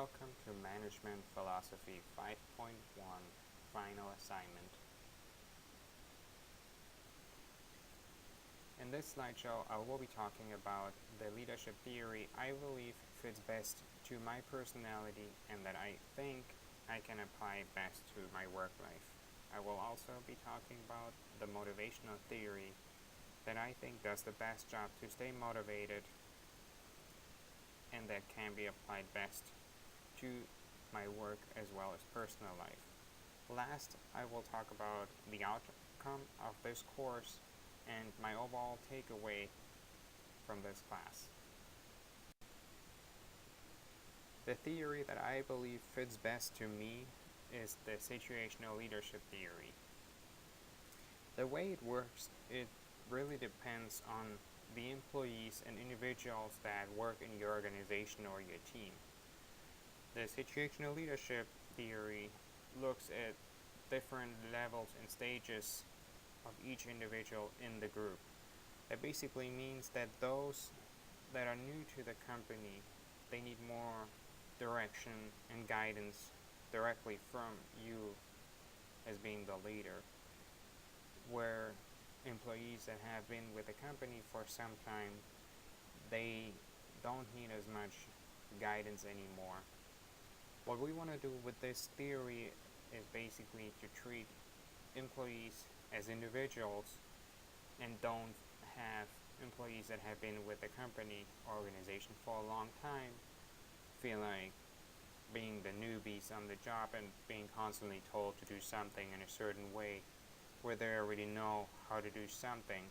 welcome to Management Philosophy 5.1 Final Assignment. In this slideshow, I will be talking about the leadership theory I believe fits best to my personality and that I think I can apply best to my work life. I will also be talking about the motivational theory that I think does the best job to stay motivated and that can be applied best to my work as well as personal life. Last, I will talk about the outcome of this course and my overall takeaway from this class. The theory that I believe fits best to me is the situational leadership theory. The way it works, it really depends on the employees and individuals that work in your organization or your team. The situational leadership theory looks at different levels and stages of each individual in the group. That basically means that those that are new to the company, they need more direction and guidance directly from you as being the leader, where employees that have been with the company for some time, they don't need as much guidance anymore. What we want to do with this theory is basically to treat employees as individuals and don't have employees that have been with the company or organization for a long time feel like being the newbies on the job and being constantly told to do something in a certain way where they already know how to do something.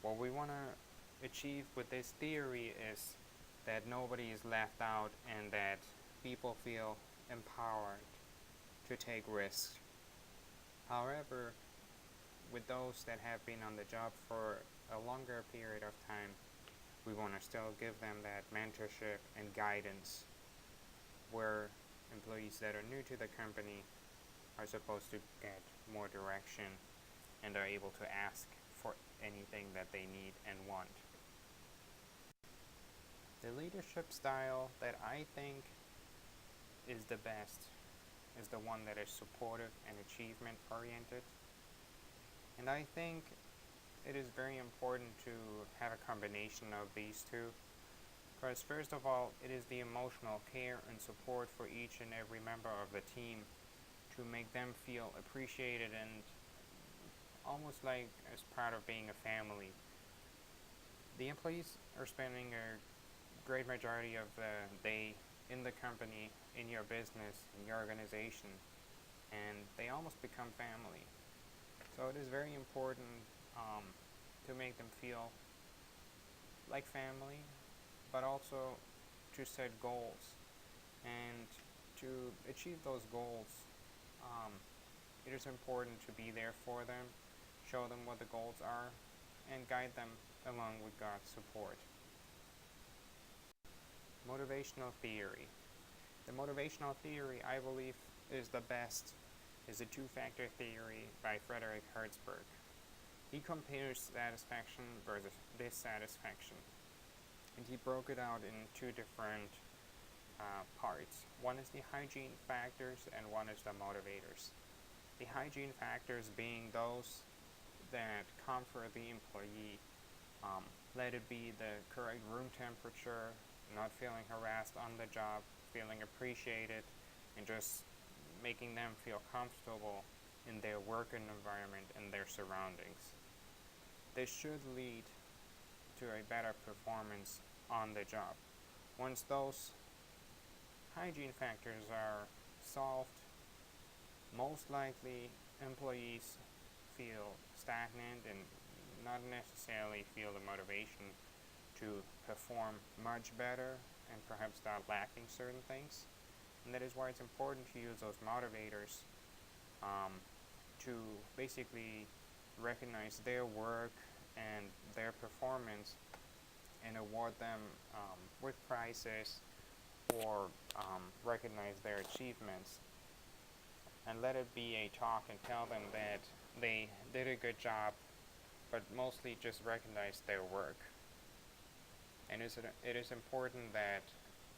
What we want to achieve with this theory is that nobody is left out and that people feel empowered to take risks. However, with those that have been on the job for a longer period of time, we want to still give them that mentorship and guidance where employees that are new to the company are supposed to get more direction and are able to ask for anything that they need and want. The leadership style that I think is the best is the one that is supportive and achievement oriented. And I think it is very important to have a combination of these two. Because first of all, it is the emotional care and support for each and every member of the team to make them feel appreciated and almost like as part of being a family. The employees are spending a great majority of the day in the company, in your business, in your organization, and they almost become family. So it is very important to make them feel like family, but also to set goals. And to achieve those goals, it is important to be there for them, show them what the goals are, and guide them along with God's support. Motivational theory. The motivational theory I believe is the best is the two-factor theory by Frederick Hertzberg. He compares satisfaction versus dissatisfaction, and he broke it out in two different parts. One is the hygiene factors and one is the motivators. The hygiene factors being those that comfort the employee, let it be the correct room temperature, not feeling harassed on the job, feeling appreciated, and just making them feel comfortable in their working environment and their surroundings. This should lead to a better performance on the job. Once those hygiene factors are solved, most likely employees feel stagnant and not necessarily feel the motivation to perform much better and perhaps start lacking certain things. And that is why it's important to use those motivators to basically recognize their work and their performance and award them with prizes or recognize their achievements. And let it be a talk and tell them that they did a good job, but mostly just recognize their work. And it is important that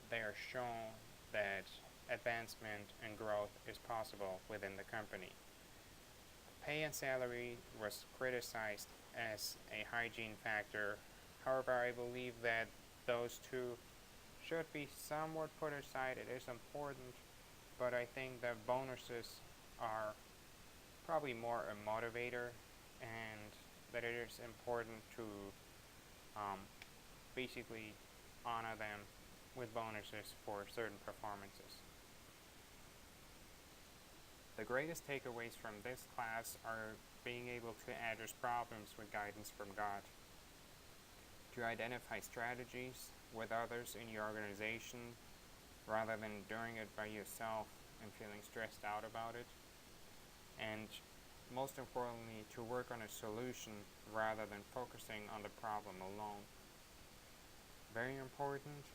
they are shown that advancement and growth is possible within the company. Pay and salary was criticized as a hygiene factor. However, I believe that those two should be somewhat put aside. It is important, but I think that bonuses are probably more a motivator, and that it is important to um, basically honor them with bonuses for certain performances. The greatest takeaways from this class are being able to address problems with guidance from God, to identify strategies with others in your organization rather than doing it by yourself and feeling stressed out about it, and most importantly, to work on a solution rather than focusing on the problem alone. Very important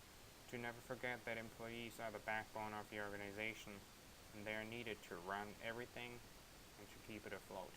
to never forget that employees are the backbone of the organization and they are needed to run everything and to keep it afloat.